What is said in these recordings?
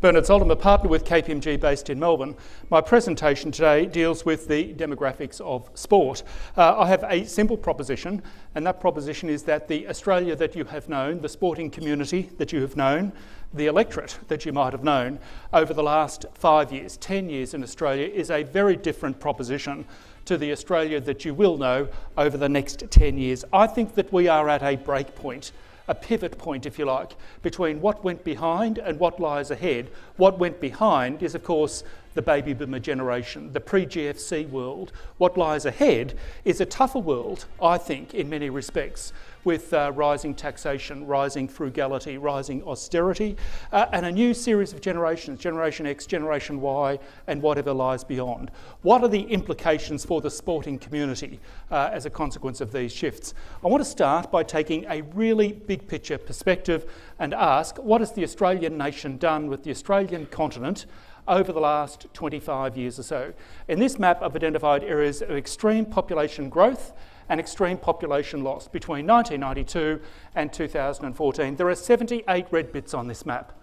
Bernard Zold, I'm a partner with KPMG based in Melbourne. My presentation today deals with the demographics of sport. I have a simple proposition, and that proposition is that the Australia that you have known, the sporting community that you have known, the electorate that you might have known over the last 5 years, 10 years in Australia is a very different proposition to the Australia that you will know over the next 10 years. I think that we are at a break point, a pivot point, if you like, between what went behind and what lies ahead. What went behind is, of course, the baby boomer generation, the pre-GFC world. What lies ahead is a tougher world, I think, in many respects, with rising taxation, rising frugality, rising austerity, and a new series of generations, Generation X, Generation Y, and whatever lies beyond. What are the implications for the sporting community as a consequence of these shifts? I want to start by taking a really big picture perspective and ask, what has the Australian nation done with the Australian continent over the last 25 years or so? In this map, I've identified areas of extreme population growth and extreme population loss between 1992 and 2014. There are 78 red bits on this map.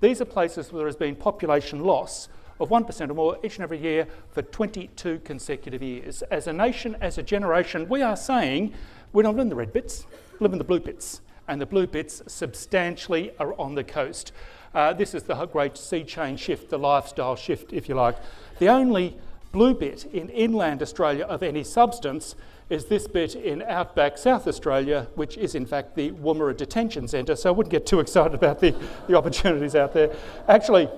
These are places where there has been population loss of 1% or more each and every year for 22 consecutive years. As a nation, as a generation, we are saying we don't live in the red bits, we live in the blue bits, and the blue bits substantially are on the coast. This is the great sea change shift, the lifestyle shift, if you like. The only blue bit in inland Australia of any substance is this bit in outback South Australia, which is in fact the Woomera Detention Centre, so I wouldn't get too excited about the opportunities out there. Actually,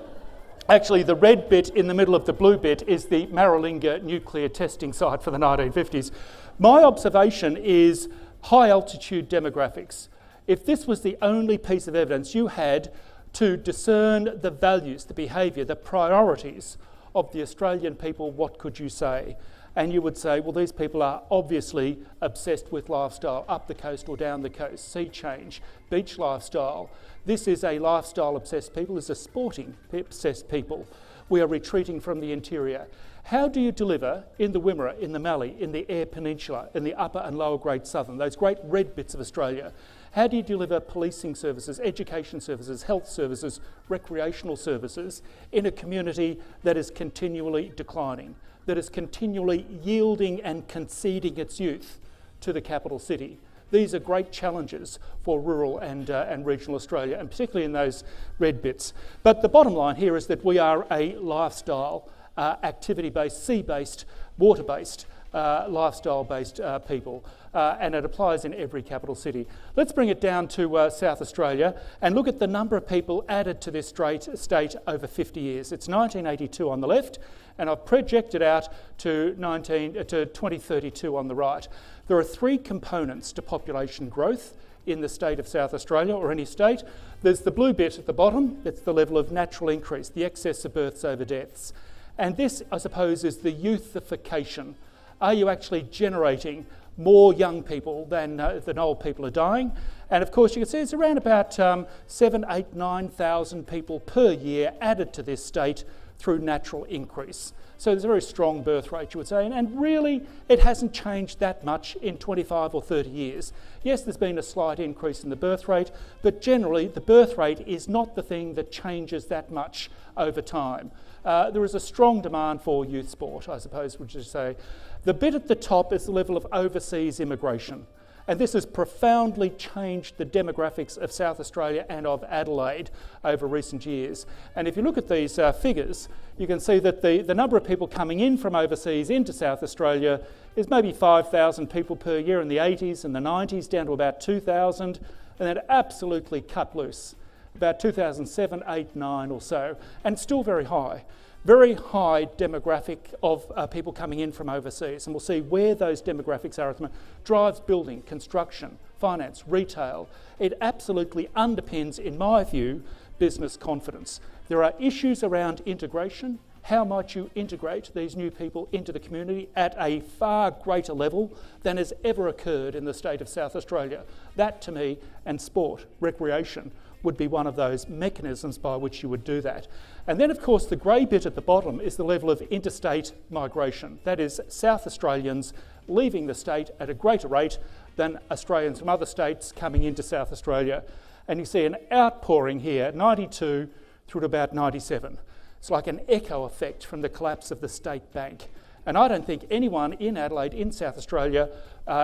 the red bit in the middle of the blue bit is the Maralinga nuclear testing site for the 1950s. My observation is high altitude demographics. If this was the only piece of evidence you had to discern the values, the behaviour, the priorities of the Australian people, what could you say? And you would say, well, these people are obviously obsessed with lifestyle, up the coast or down the coast, sea change, beach lifestyle. This is a lifestyle-obsessed people, this is a sporting-obsessed people. We are retreating from the interior. How do you deliver in the Wimmera, in the Mallee, in the Eyre Peninsula, in the upper and lower Great Southern, those great red bits of Australia? How do you deliver policing services, education services, health services, recreational services in a community that is continually declining, that is continually yielding and conceding its youth to the capital city? These are great challenges for rural and regional Australia, and particularly in those red bits. But the bottom line here is that we are a lifestyle, activity-based, sea-based, water-based, lifestyle-based people, and it applies in every capital city. Let's bring it down to South Australia and look at the number of people added to this state over 50 years. It's 1982 on the left, and I've projected out to 2032 on the right. There are three components to population growth in the state of South Australia, or any state. There's the blue bit at the bottom, that's the level of natural increase, the excess of births over deaths. And this, I suppose, is the youthification. Are you actually generating more young people than old people are dying? And of course, you can see it's around about 7,000, 8,000, 9,000 people per year added to this state through natural increase. So there's a very strong birth rate, you would say, and really it hasn't changed that much in 25 or 30 years. Yes, there's been a slight increase in the birth rate, but generally the birth rate is not the thing that changes that much over time. There is a strong demand for youth sport, I suppose, would you say. The bit at the top is the level of overseas immigration. And this has profoundly changed the demographics of South Australia and of Adelaide over recent years. And if you look at these figures, you can see that the number of people coming in from overseas into South Australia is maybe 5,000 people per year in the 80s and the 90s, down to about 2,000, and then absolutely cut loose, about 2007, 8, 9 or so, and still very high. Very high demographic of people coming in from overseas, and we'll see where those demographics are at the moment. Drives building, construction, finance, retail. It absolutely underpins, in my view, business confidence. There are issues around integration. How might you integrate these new people into the community at a far greater level than has ever occurred in the state of South Australia? That, to me, and sport, recreation, would be one of those mechanisms by which you would do that. And then, of course, the grey bit at the bottom is the level of interstate migration. That is, South Australians leaving the state at a greater rate than Australians from other states coming into South Australia. And you see an outpouring here, 92 through to about 97. It's like an echo effect from the collapse of the state bank. And I don't think anyone in Adelaide, in South Australia,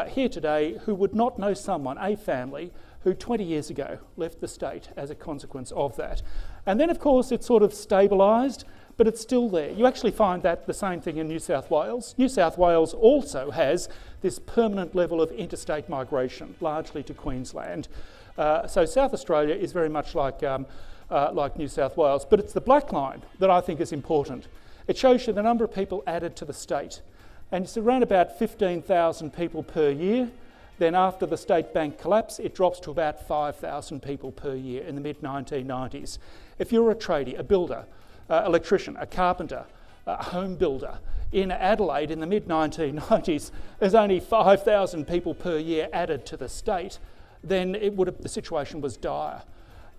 here today who would not know someone, a family, who 20 years ago left the state as a consequence of that. And then, of course, it's sort of stabilised, but it's still there. You actually find that the same thing in New South Wales. New South Wales also has this permanent level of interstate migration, largely to Queensland. So South Australia is very much like New South Wales, but it's the black line that I think is important. It shows you the number of people added to the state, and it's around about 15,000 people per year. Then after the state bank collapse, it drops to about 5,000 people per year in the mid-1990s. If you're a tradie, a builder, electrician, a carpenter, a home builder in Adelaide in the mid-1990s, there's only 5,000 people per year added to the state, then the situation was dire.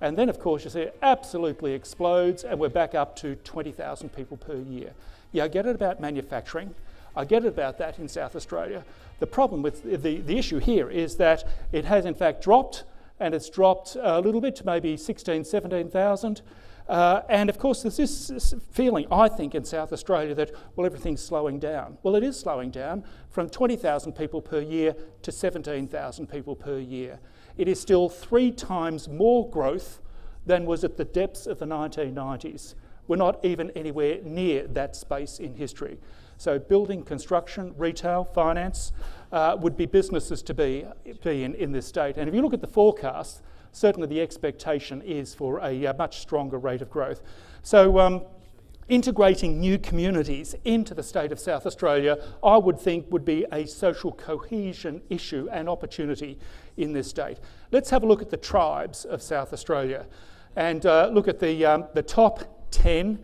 And then, of course, you see it absolutely explodes, and we're back up to 20,000 people per year. Yeah, I get it about manufacturing. I get it about that in South Australia. The problem with the issue here is that it has in fact dropped, and it's dropped a little bit to maybe 16,000, 17,000. And of course there's this feeling, I think, in South Australia that, well, everything's slowing down. Well, it is slowing down from 20,000 people per year to 17,000 people per year. It is still 3 times more growth than was at the depths of the 1990s. We're not even anywhere near that space in history. So building, construction, retail, finance would be businesses to be in this state. And if you look at the forecast, certainly the expectation is for a much stronger rate of growth. So integrating new communities into the state of South Australia, I would think, would be a social cohesion issue and opportunity in this state. Let's have a look at the tribes of South Australia and look at the top 10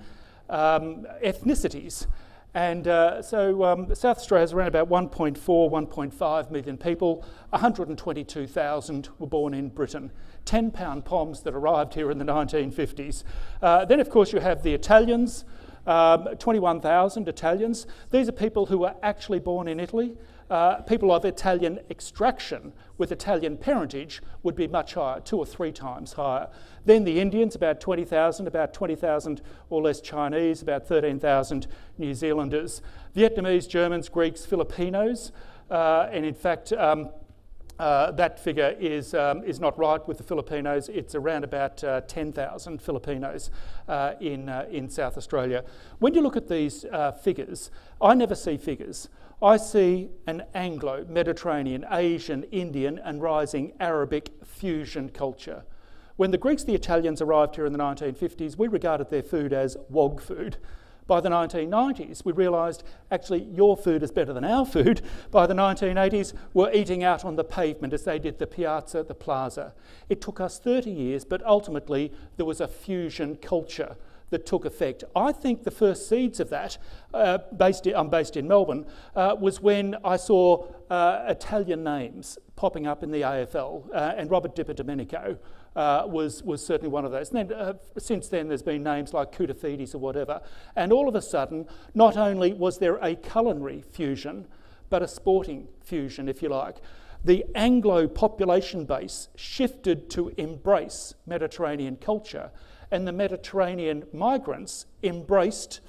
ethnicities. And so South Australia has around about 1.4, 1.5 million people. 122,000 were born in Britain. 10-pound poms that arrived here in the 1950s. Then, of course, you have the Italians, 21,000 Italians. These are people who were actually born in Italy. People of Italian extraction with Italian parentage would be much higher, 2 or 3 times higher. Then the Indians, about 20,000 or less Chinese, about 13,000 New Zealanders. Vietnamese, Germans, Greeks, Filipinos, and in fact that figure is not right with the Filipinos. It's around about 10,000 Filipinos in South Australia. When you look at these figures, I never see figures. I see an Anglo, Mediterranean, Asian, Indian and rising Arabic fusion culture. When the Greeks, the Italians arrived here in the 1950s, we regarded their food as wog food. By the 1990s, we realised, actually, your food is better than our food. By the 1980s, we're eating out on the pavement as they did the piazza, the plaza. It took us 30 years, but ultimately there was a fusion culture that took effect. I think the first seeds of that, I'm based in Melbourne, was when I saw Italian names popping up in the AFL, and Robert Domenico was certainly one of those. And then, since then, there's been names like Koutafidis or whatever. And all of a sudden, not only was there a culinary fusion, but a sporting fusion, if you like. The Anglo population base shifted to embrace Mediterranean culture, and the Mediterranean migrants embraced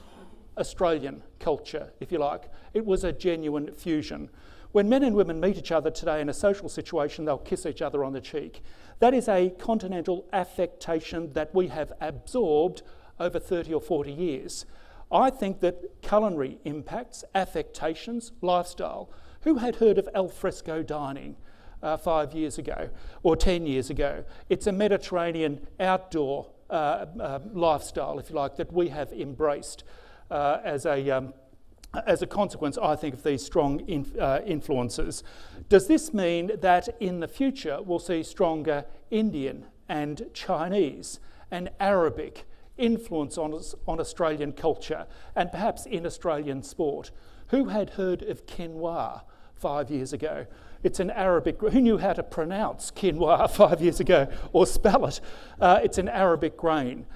Australian culture, if you like. It was a genuine fusion. When men and women meet each other today in a social situation, they'll kiss each other on the cheek. That is a continental affectation that we have absorbed over 30 or 40 years. I think that culinary impacts, affectations, lifestyle. Who had heard of al fresco dining 5 years ago or 10 years ago? It's a Mediterranean outdoor lifestyle, if you like, that we have embraced as a consequence, I think, of these strong influences. Does this mean that in the future we'll see stronger Indian and Chinese and Arabic influence on Australian culture and perhaps in Australian sport? Who had heard of quinoa 5 years ago? It's an Arabic, who knew how to pronounce quinoa 5 years ago or spell it? It's an Arabic grain.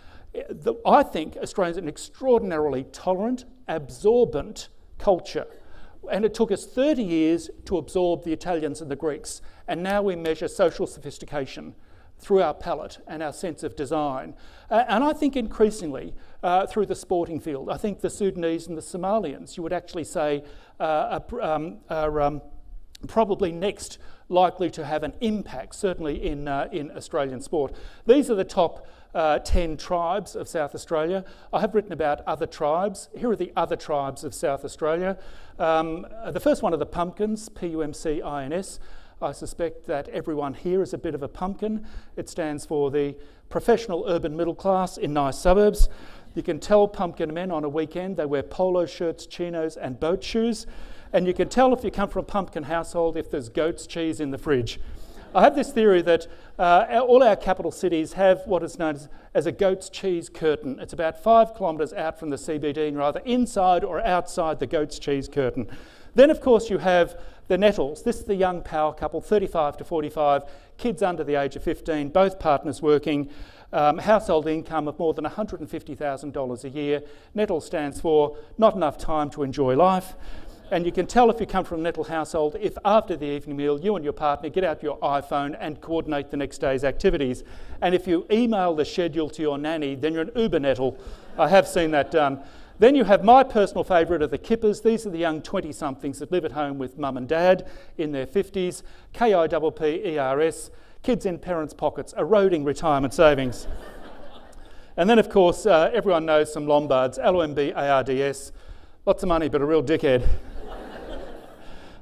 I think Australia's an extraordinarily tolerant, absorbent culture. And it took us 30 years to absorb the Italians and the Greeks. And now we measure social sophistication through our palate and our sense of design. And I think increasingly through the sporting field. I think the Sudanese and the Somalians, you would actually say, are probably next likely to have an impact, certainly in Australian sport. These are the top 10 tribes of South Australia. I have written about other tribes. Here are the other tribes of South Australia. The first one are the pumpkins, P-U-M-C-I-N-S. I suspect that everyone here is a bit of a pumpkin. It stands for the professional urban middle class in nice suburbs. You can tell pumpkin men on a weekend, they wear polo shirts, chinos and boat shoes. And you can tell if you come from a pumpkin household if there's goat's cheese in the fridge. I have this theory that all our capital cities have what is known as a goat's cheese curtain. It's about 5 kilometres out from the CBD and either inside or outside the goat's cheese curtain. Then, of course, you have the Nettles. This is the young power couple, 35 to 45, kids under the age of 15, both partners working, household income of more than $150,000 a year. Nettle stands for not enough time to enjoy life. And you can tell if you come from a Nettle household if after the evening meal you and your partner get out your iPhone and coordinate the next day's activities. And if you email the schedule to your nanny, then you're an Uber Nettle. I have seen that done. Then you have my personal favourite of the Kippers. These are the young 20-somethings that live at home with mum and dad in their 50s. K-I-P-P-E-R-S, kids in parents' pockets, eroding retirement savings. And then, of course, everyone knows some Lombards, L-O-M-B-A-R-D-S. Lots of money, but a real dickhead.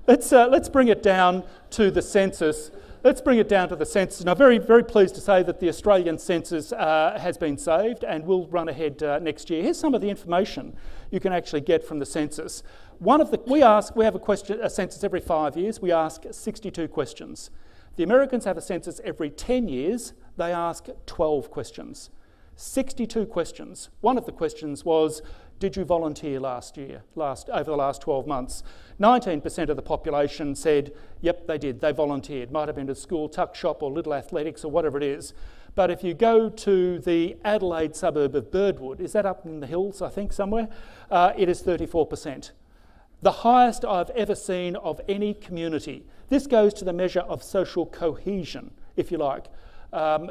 Let's bring it down to the census. And I'm very, very pleased to say that the Australian census has been saved and will run ahead next year. Here's some of the information you can actually get from the census. We have a census every 5 years. We ask 62 questions. The Americans have a census every 10 years. They ask 12 questions. 62 questions. One of the questions was, did you volunteer over the last 12 months? 19% of the population said, yep, they did. They volunteered. Might have been to school, tuck shop or little athletics or whatever it is. But if you go to the Adelaide suburb of Birdwood, is that up in the hills, I think, somewhere? It is 34%. The highest I've ever seen of any community. This goes to the measure of social cohesion, if you like,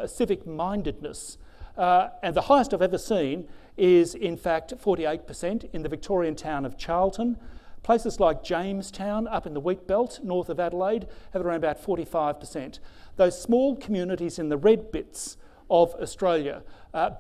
civic mindedness. And the highest I've ever seen is, in fact, 48% in the Victorian town of Charlton. Places like Jamestown, up in the wheat belt, north of Adelaide, have around about 45%. Those small communities in the red bits of Australia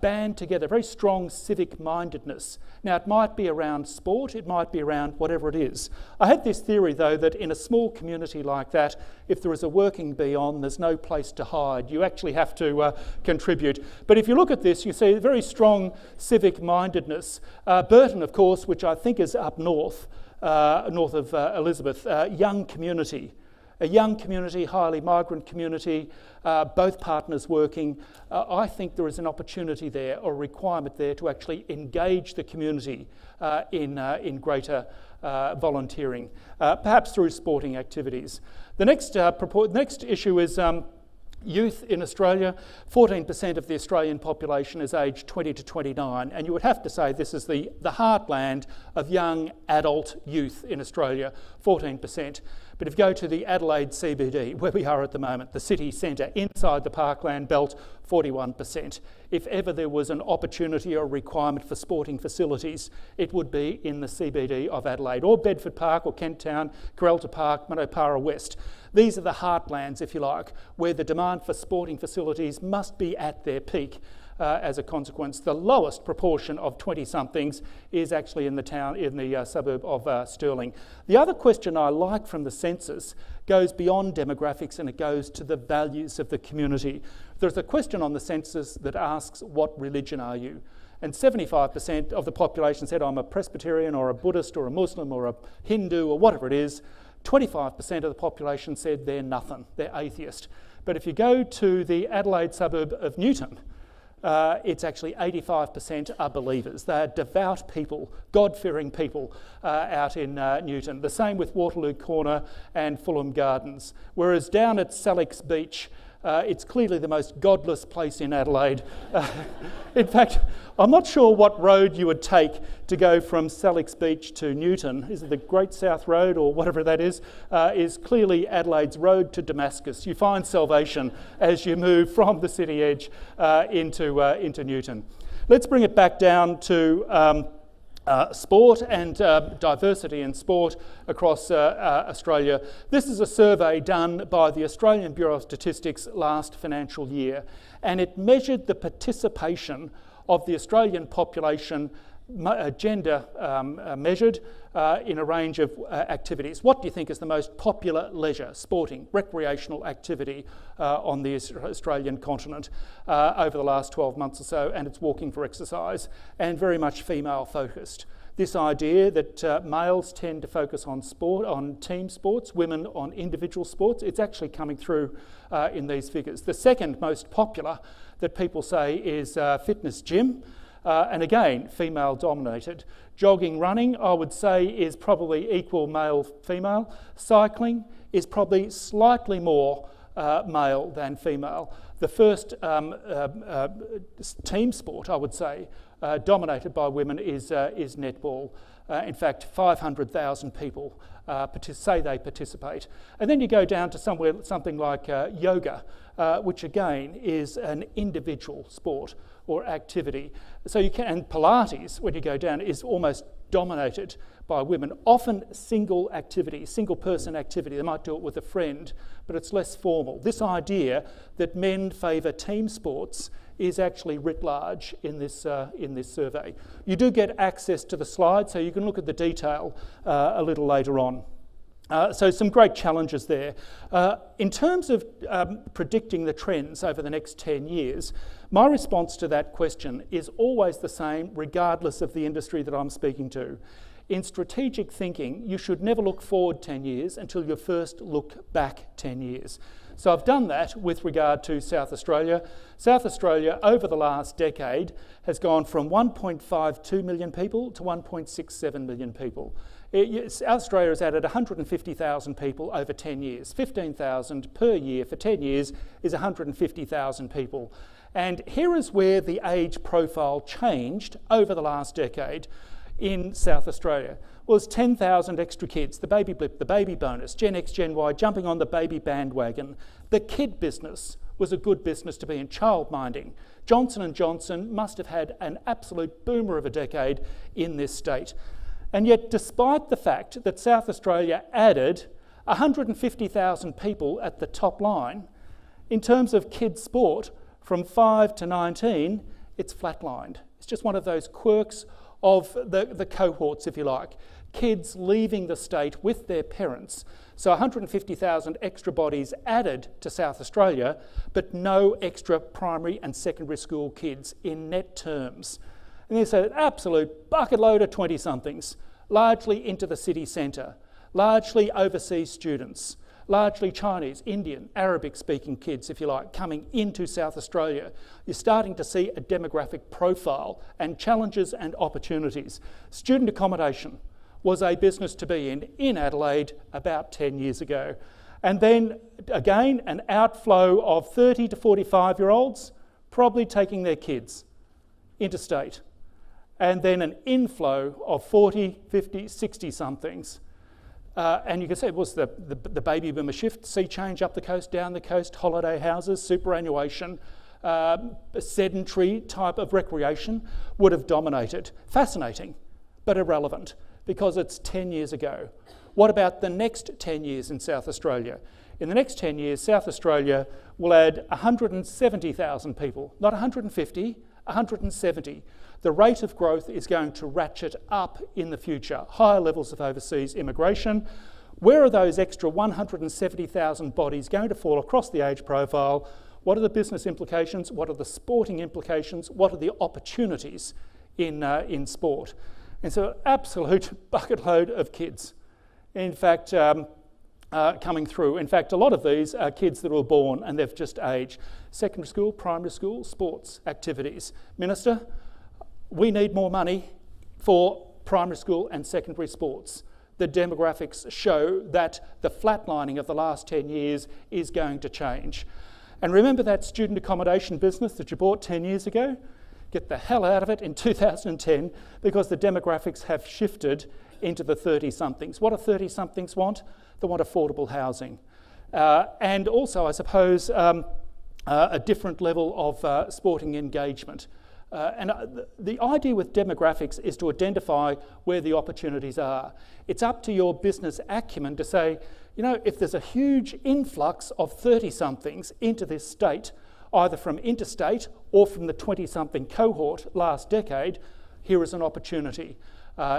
band together, very strong civic mindedness. Now, it might be around sport, it might be around whatever it is. I had this theory, though, that in a small community like that, if there is a working bee on, there's no place to hide. You actually have to contribute. But if you look at this, you see very strong civic mindedness. Burton, of course, which I think is up north of Elizabeth, young community. A young community, highly migrant community, both partners working. I think there is an opportunity there, or a requirement there, to actually engage the community in greater volunteering, perhaps through sporting activities. The next issue is youth in Australia. 14% of the Australian population is aged 20 to 29, and you would have to say this is the heartland of young adult youth in Australia, 14%. But if you go to the Adelaide CBD, where we are at the moment, the city centre, inside the parkland belt, 41%. If ever there was an opportunity or requirement for sporting facilities, it would be in the CBD of Adelaide, or Bedford Park, or Kent Town, Corelta Park, Manopara West. These are the heartlands, if you like, where the demand for sporting facilities must be at their peak. As a consequence, the lowest proportion of 20-somethings is actually in the suburb of Stirling. The other question I like from the census goes beyond demographics, and it goes to the values of the community. There's a question on the census that asks, what religion are you? And 75% of the population said, I'm a Presbyterian or a Buddhist or a Muslim or a Hindu or whatever it is. 25% of the population said they're nothing, they're atheist. But if you go to the Adelaide suburb of Newton, it's actually 85% are believers. They are devout people, God-fearing people out in Newton. The same with Waterloo Corner and Fulham Gardens. Whereas down at Salix Beach, It's clearly the most godless place in Adelaide. In fact, I'm not sure what road you would take to go from Salix Beach to Newton. Is it the Great South Road or whatever that is clearly Adelaide's road to Damascus. You find salvation as you move from the city edge into Newton. Let's bring it back down to sport and diversity in sport across Australia. This is a survey done by the Australian Bureau of Statistics last financial year, and it measured the participation of the Australian population, gender measured, in a range of activities. What do you think is the most popular leisure, sporting, recreational activity on the Australian continent over the last 12 months or so? And it's walking for exercise, and very much female focused. This idea that males tend to focus on sport, on team sports, women on individual sports, it's actually coming through in these figures. The second most popular that people say is fitness gym. And again, female dominated. Jogging, running, I would say, is probably equal male-female. Cycling is probably slightly more male than female. The first team sport, I would say, dominated by women is netball. In fact, 500,000 people say they participate. And then you go down to something like yoga, which again is an individual sport or activity. So you can, and Pilates, when you go down, is almost dominated by women, often single activity, single person activity. They might do it with a friend, but it's less formal. This idea that men favour team sports is actually writ large in this survey. You do get access to the slides, so you can look at the detail a little later on. So some great challenges there. In terms of predicting the trends over the next 10 years, my response to that question is always the same, regardless of the industry that I'm speaking to. In strategic thinking, you should never look forward 10 years until you first look back 10 years. So I've done that with regard to South Australia. South Australia, over the last decade, has gone from 1.52 million people to 1.67 million people. South Australia has added 150,000 people over 10 years. 15,000 per year for 10 years is 150,000 people. And here is where the age profile changed over the last decade in South Australia. Well, there's 10,000 extra kids, the baby blip, the baby bonus, Gen X, Gen Y, jumping on the baby bandwagon. The kid business was a good business to be in, childminding. Johnson & Johnson must have had an absolute boomer of a decade in this state. And yet, despite the fact that South Australia added 150,000 people at the top line, in terms of kids' sport, from 5 to 19, it's flatlined. It's just one of those quirks of the cohorts, if you like. Kids leaving the state with their parents. So 150,000 extra bodies added to South Australia, but no extra primary and secondary school kids in net terms. And there's an absolute bucket load of 20-somethings, largely into the city centre, largely overseas students, largely Chinese, Indian, Arabic-speaking kids, if you like, coming into South Australia. You're starting to see a demographic profile and challenges and opportunities. Student accommodation was a business to be in Adelaide about 10 years ago. And then, again, an outflow of 30 to 45-year-olds probably taking their kids interstate. And then an inflow of 40, 50, 60-somethings. And you can say it was the baby boomer shift, sea change up the coast, down the coast, holiday houses, superannuation, a sedentary type of recreation would have dominated. Fascinating, but irrelevant, because it's 10 years ago. What about the next 10 years in South Australia? In the next 10 years, South Australia will add 170,000 people, not 150, 170. The rate of growth is going to ratchet up in the future, higher levels of overseas immigration. Where are those extra 170,000 bodies going to fall across the age profile? What are the business implications? What are the sporting implications? What are the opportunities in sport? And so absolute bucket load of kids, in fact, coming through. In fact, a lot of these are kids that were born and they've just aged. Secondary school, primary school, sports activities. Minister, we need more money for primary school and secondary sports. The demographics show that the flatlining of the last 10 years is going to change. And remember that student accommodation business that you bought 10 years ago? Get the hell out of it in 2010 because the demographics have shifted into the 30-somethings. What do 30-somethings want? They want affordable housing. And also, I suppose, a different level of sporting engagement. The idea with demographics is to identify where the opportunities are. It's up to your business acumen to say, you know, if there's a huge influx of 30-somethings into this state, either from interstate or from the 20-something cohort last decade, here is an opportunity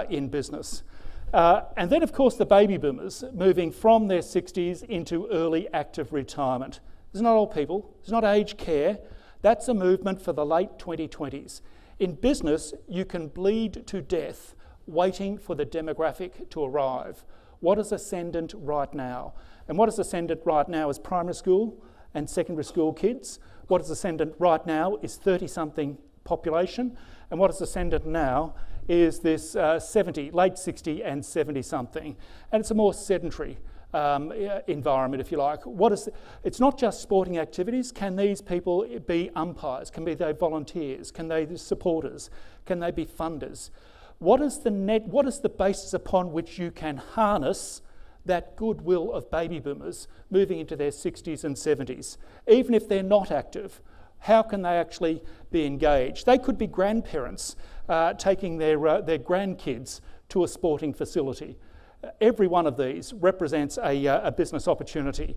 in business. And then, of course, the baby boomers moving from their 60s into early active retirement. It's not old people, it's not aged care. That's a movement for the late 2020s. In business, you can bleed to death waiting for the demographic to arrive. What is ascendant right now? And what is ascendant right now is primary school and secondary school kids. What is ascendant right now is 30-something population. And what is ascendant now is this late 60 and 70-something. And it's a more sedentary environment, if you like. It's not just sporting activities. Can these people be umpires? Can they volunteers? Can they be supporters? Can they be funders? What is the basis upon which you can harness that goodwill of baby boomers moving into their 60s and 70s? Even if they're not active, how can they actually be engaged? They could be grandparents taking their grandkids to a sporting facility. Every one of these represents a business opportunity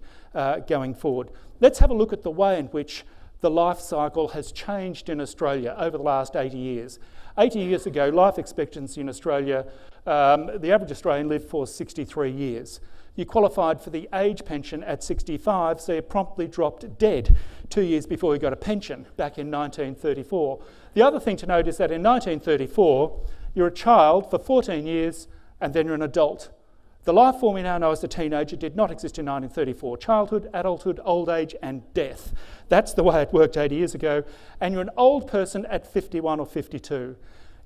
going forward. Let's have a look at the way in which the life cycle has changed in Australia over the last 80 years. 80 years ago, life expectancy in Australia, the average Australian lived for 63 years. You qualified for the age pension at 65, so you promptly dropped dead 2 years before you got a pension back in 1934. The other thing to note is that in 1934, you're a child for 14 years and then you're an adult. The life form we now know as a teenager did not exist in 1934. Childhood, adulthood, old age and death. That's the way it worked 80 years ago. And you're an old person at 51 or 52.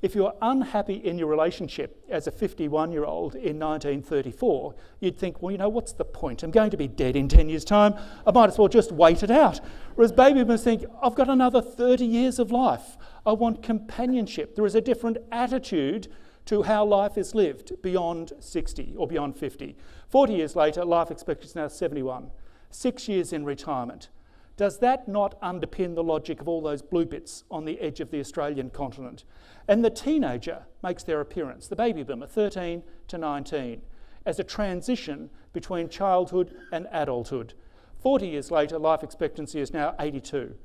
If you're unhappy in your relationship as a 51-year-old in 1934, you'd think, well, you know, what's the point? I'm going to be dead in 10 years' time. I might as well just wait it out. Whereas baby boomers think, I've got another 30 years of life. I want companionship. There is a different attitude to how life is lived beyond 60 or beyond 50. 40 years later, life expectancy is now 71. 6 years in retirement. Does that not underpin the logic of all those blue bits on the edge of the Australian continent? And the teenager makes their appearance, the baby boomer, 13 to 19, as a transition between childhood and adulthood. 40 years later, life expectancy is now 82.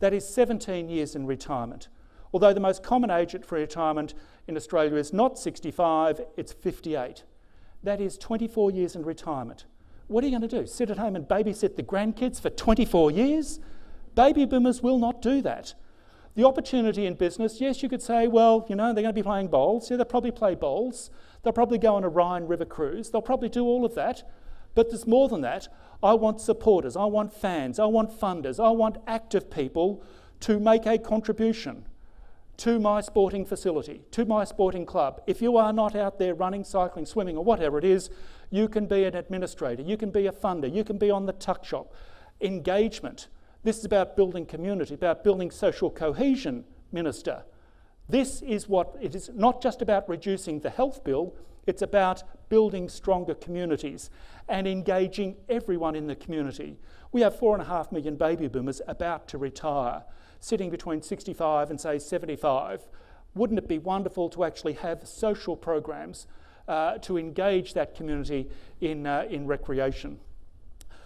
That is 17 years in retirement. Although the most common age for retirement in Australia is not 65, it's 58. That is 24 years in retirement. What are you going to do? Sit at home and babysit the grandkids for 24 years? Baby boomers will not do that. The opportunity in business, yes, you could say, well, you know, they're going to be playing bowls. Yeah, they'll probably play bowls. They'll probably go on a Rhine River cruise. They'll probably do all of that. But there's more than that. I want supporters. I want fans. I want funders. I want active people to make a contribution to my sporting facility, to my sporting club. If you are not out there running, cycling, swimming, or whatever it is, you can be an administrator, you can be a funder, you can be on the tuck shop. Engagement. This is about building community, about building social cohesion, Minister. This is what it is, not just about reducing the health bill, it's about building stronger communities and engaging everyone in the community. We have 4.5 million baby boomers about to retire, sitting between 65 and say 75. Wouldn't it be wonderful to actually have social programs to engage that community in recreation?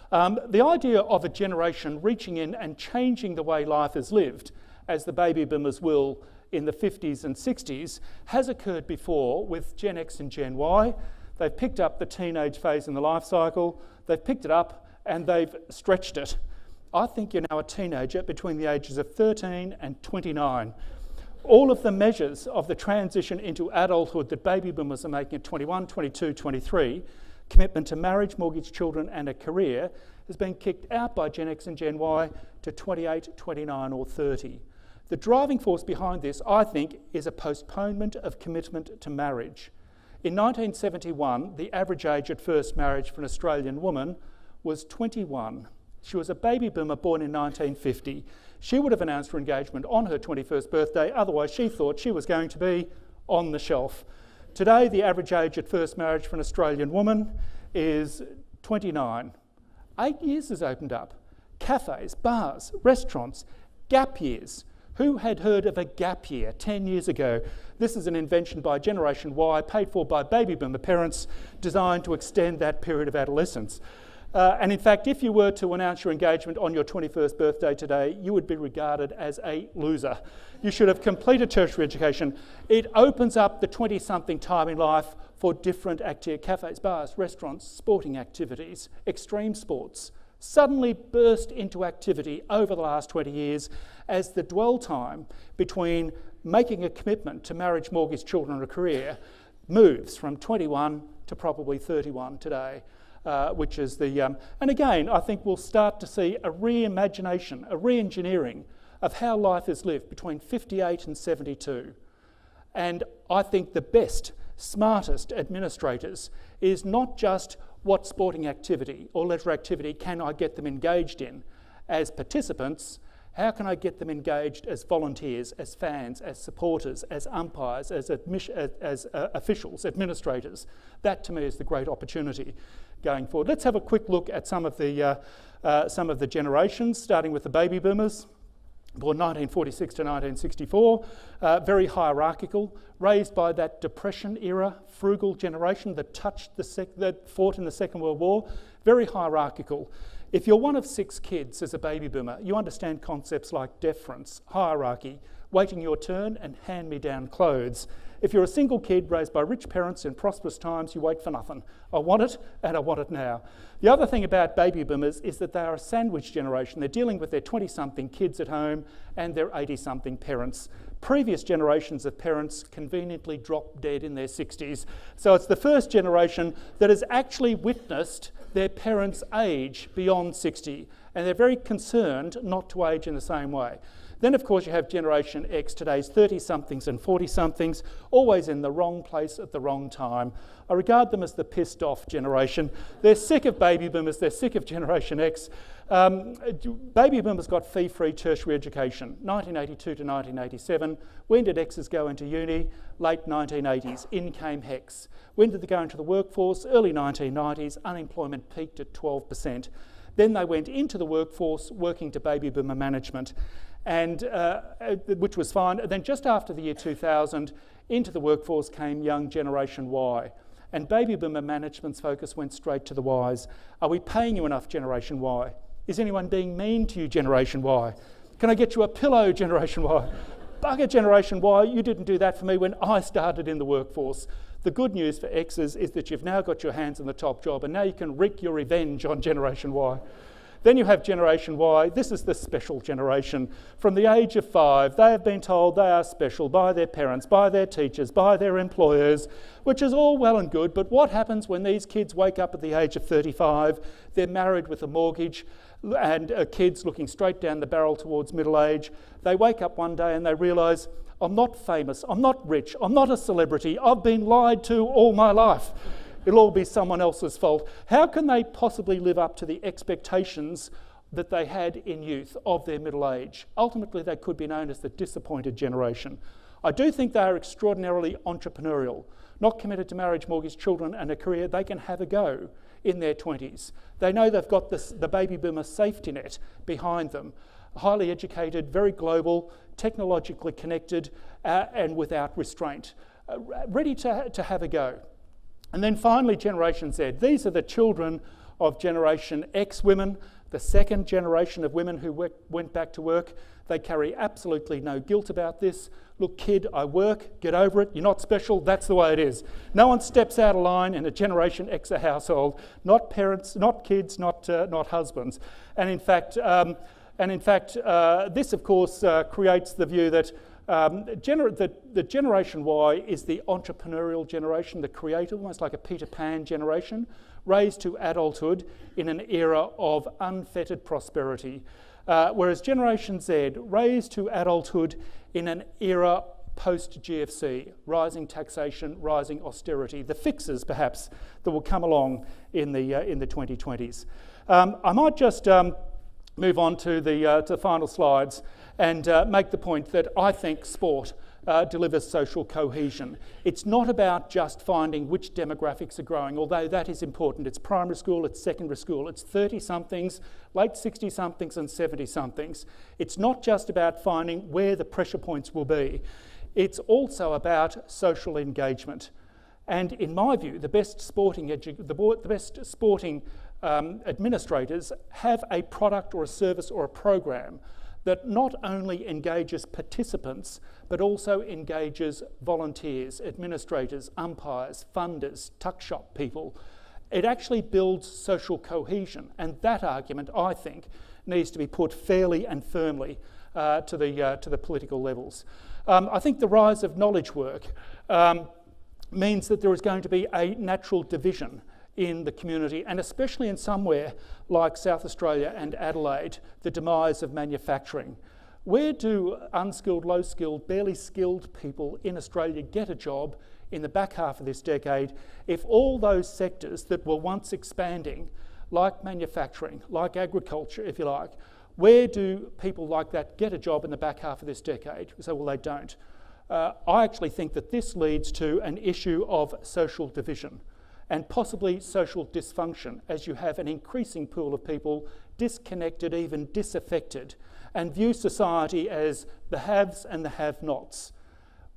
The idea of a generation reaching in and changing the way life is lived, as the baby boomers will in the 50s and 60s, has occurred before with Gen X and Gen Y. They've picked up the teenage phase in the life cycle, they've picked it up and they've stretched it. I think you're now a teenager between the ages of 13 and 29. All of the measures of the transition into adulthood that baby boomers are making at 21, 22, 23, commitment to marriage, mortgage, children and a career, has been kicked out by Gen X and Gen Y to 28, 29 or 30. The driving force behind this, I think, is a postponement of commitment to marriage. In 1971, the average age at first marriage for an Australian woman was 21. She was a baby boomer born in 1950. She would have announced her engagement on her 21st birthday, otherwise she thought she was going to be on the shelf. Today, the average age at first marriage for an Australian woman is 29. 8 years has opened up. Cafes, bars, restaurants, gap years. Who had heard of a gap year 10 years ago? This is an invention by Generation Y, paid for by baby boomer parents, designed to extend that period of adolescence. And in fact, if you were to announce your engagement on your 21st birthday today, you would be regarded as a loser. You should have completed tertiary education. It opens up the 20-something time in life for different activities, cafes, bars, restaurants, sporting activities, extreme sports, suddenly burst into activity over the last 20 years as the dwell time between making a commitment to marriage, mortgage, children and a career moves from 21 to probably 31 today. Which is the... and again, I think we'll start to see a reimagination, a re-engineering of how life is lived between 58 and 72. And I think the best, smartest administrators is not just what sporting activity or leisure activity can I get them engaged in as participants, how can I get them engaged as volunteers, as fans, as supporters, as umpires, as officials, administrators. That to me is the great opportunity going forward. Let's have a quick look at some of the generations, starting with the baby boomers, born 1946 to 1964, very hierarchical, raised by that Depression era, frugal generation that fought in the Second World War, very hierarchical. If you're one of 6 kids as a baby boomer, you understand concepts like deference, hierarchy, waiting your turn and hand-me-down clothes. If you're a single kid raised by rich parents in prosperous times, you wait for nothing. I want it, and I want it now. The other thing about baby boomers is that they are a sandwich generation. They're dealing with their 20-something kids at home and their 80-something parents. Previous generations of parents conveniently dropped dead in their 60s. So it's the first generation that has actually witnessed their parents age beyond 60, and they're very concerned not to age in the same way. Then, of course, you have Generation X, today's 30-somethings and 40-somethings, always in the wrong place at the wrong time. I regard them as the pissed-off generation. They're sick of baby boomers, they're sick of Generation X. Baby boomers got fee-free tertiary education, 1982 to 1987. When did X's go into uni? Late 1980s, in came Hex. When did they go into the workforce? Early 1990s, unemployment peaked at 12%. Then they went into the workforce, working to baby boomer management, and which was fine. And then just after the year 2000, into the workforce came young Generation Y. And baby boomer management's focus went straight to the Ys. Are we paying you enough, Generation Y? Is anyone being mean to you, Generation Y? Can I get you a pillow, Generation Y? Bugger, Generation Y, you didn't do that for me when I started in the workforce. The good news for X's is that you've now got your hands on the top job and now you can wreak your revenge on Generation Y. Then you have Generation Y. This is the special generation. From the age of 5, they have been told they are special by their parents, by their teachers, by their employers, which is all well and good, but what happens when these kids wake up at the age of 35, they're married with a mortgage, and kids looking straight down the barrel towards middle age? They wake up one day and they realise, I'm not famous, I'm not rich, I'm not a celebrity, I've been lied to all my life. It'll all be someone else's fault. How can they possibly live up to the expectations that they had in youth of their middle age? Ultimately, they could be known as the disappointed generation. I do think they are extraordinarily entrepreneurial, not committed to marriage, mortgage, children and a career. They can have a go in their 20s. They know they've got the baby boomer safety net behind them. Highly educated, very global, technologically connected and without restraint, ready to have a go. And then finally, Generation Z. These are the children of Generation X women, the second generation of women who went back to work. They carry absolutely no guilt about this. Look, kid, I work, get over it, you're not special, that's the way it is. No one steps out of line in a Generation Xer household, not parents, not kids, not husbands. And in fact, this of course creates the view that the Generation Y is the entrepreneurial generation, the creative, almost like a Peter Pan generation, raised to adulthood in an era of unfettered prosperity. Whereas Generation Z, raised to adulthood in an era post-GFC, rising taxation, rising austerity, the fixes perhaps that will come along in the 2020s. I might just move on to the final slides and make the point that I think sport delivers social cohesion. It's not about just finding which demographics are growing, although that is important. It's primary school, it's secondary school, it's 30-somethings, late 60-somethings and 70-somethings. It's not just about finding where the pressure points will be. It's also about social engagement. And in my view, the best sporting administrators have a product or a service or a program that not only engages participants, but also engages volunteers, administrators, umpires, funders, tuck shop people. It actually builds social cohesion, and that argument, I think, needs to be put fairly and firmly to the political levels. I think the rise of knowledge work means that there is going to be a natural division in the community, and especially in somewhere like South Australia and Adelaide, the demise of manufacturing. Where do unskilled, low-skilled, barely skilled people in Australia get a job in the back half of this decade if all those sectors that were once expanding, like manufacturing, like agriculture, if you like, where do people like that get a job in the back half of this decade? So, well, they don't. I actually think that this leads to an issue of social division and possibly social dysfunction, as you have an increasing pool of people disconnected, even disaffected, and view society as the haves and the have-nots.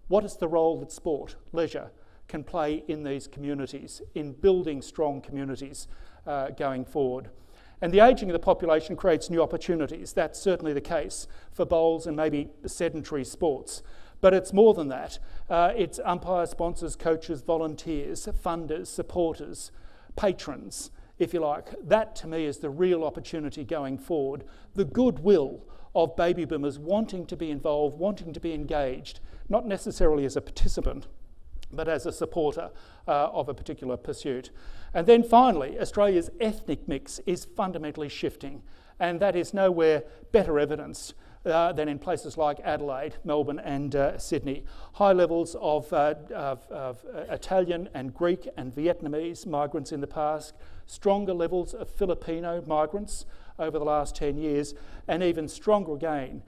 What is the role that sport, leisure, can play in these communities, in building strong communities going forward? And the ageing of the population creates new opportunities. That's certainly the case for bowls and maybe sedentary sports. But it's more than that. It's umpires, sponsors, coaches, volunteers, funders, supporters, patrons, if you like. That, to me, is the real opportunity going forward. The goodwill of baby boomers wanting to be involved, wanting to be engaged, not necessarily as a participant, but as a supporter of a particular pursuit. And then finally, Australia's ethnic mix is fundamentally shifting, and that is nowhere better evidenced than in places like Adelaide, Melbourne and Sydney. High levels of Italian and Greek and Vietnamese migrants in the past, stronger levels of Filipino migrants over the last 10 years, and even stronger again,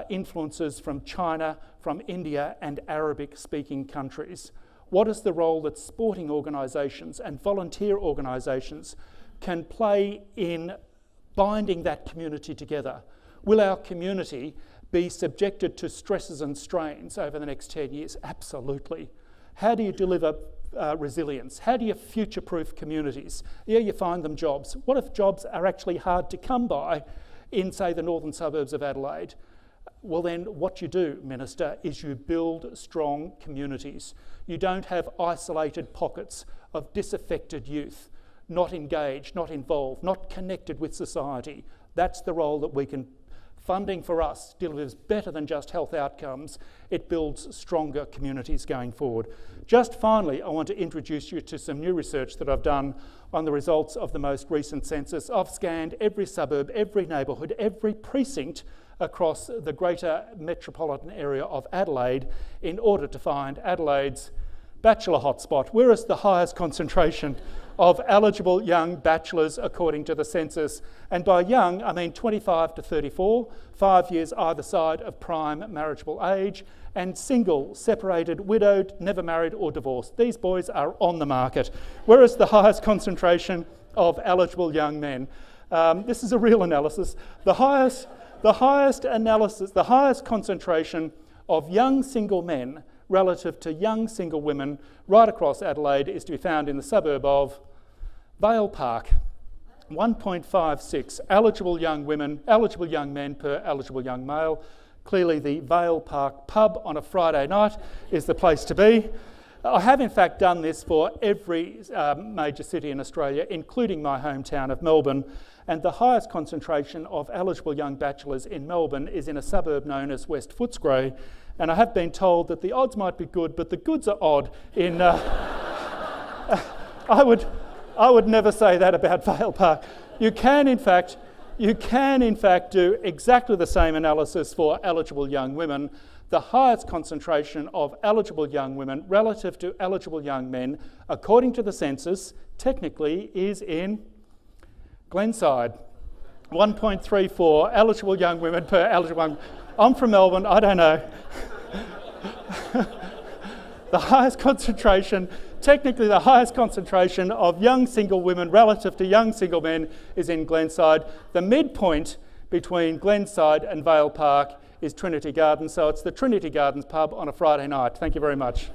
influences from China, from India and Arabic-speaking countries. What is the role that sporting organisations and volunteer organisations can play in binding that community together? Will our community be subjected to stresses and strains over the next 10 years? Absolutely. How do you deliver resilience? How do you future-proof communities? Yeah, you find them jobs. What if jobs are actually hard to come by in, say, the northern suburbs of Adelaide? Well then, what you do, Minister, is you build strong communities. You don't have isolated pockets of disaffected youth, not engaged, not involved, not connected with society. That's the role that we can. Funding for us delivers better than just health outcomes. It builds stronger communities going forward. Just finally, I want to introduce you to some new research that I've done on the results of the most recent census. I've scanned every suburb, every neighbourhood, every precinct across the greater metropolitan area of Adelaide in order to find Adelaide's bachelor hotspot. Where is the highest concentration of eligible young bachelors according to the census? And by young, I mean 25 to 34, 5 years either side of prime marriageable age, and single, separated, widowed, never married or divorced. These boys are on the market. Where is the highest concentration of eligible young men? This is a real analysis. The highest concentration of young single men relative to young single women right across Adelaide is to be found in the suburb of Vale Park. 1.56 eligible young men per eligible young male. Clearly the Vale Park pub on a Friday night is the place to be. I have in fact done this for every major city in Australia, including my hometown of Melbourne, and the highest concentration of eligible young bachelors in Melbourne is in a suburb known as West Footscray, and I have been told that the odds might be good, but the goods are odd in... I would never say that about Vale Park. You can in fact do exactly the same analysis for eligible young women. The highest concentration of eligible young women relative to eligible young men, according to the census, technically is in Glenside. 1.34 eligible young women per eligible young. I'm from Melbourne, I don't know. The highest concentration, technically the highest concentration of young single women relative to young single men is in Glenside. The midpoint between Glenside and Vale Park is Trinity Gardens, so it's the Trinity Gardens pub on a Friday night. Thank you very much.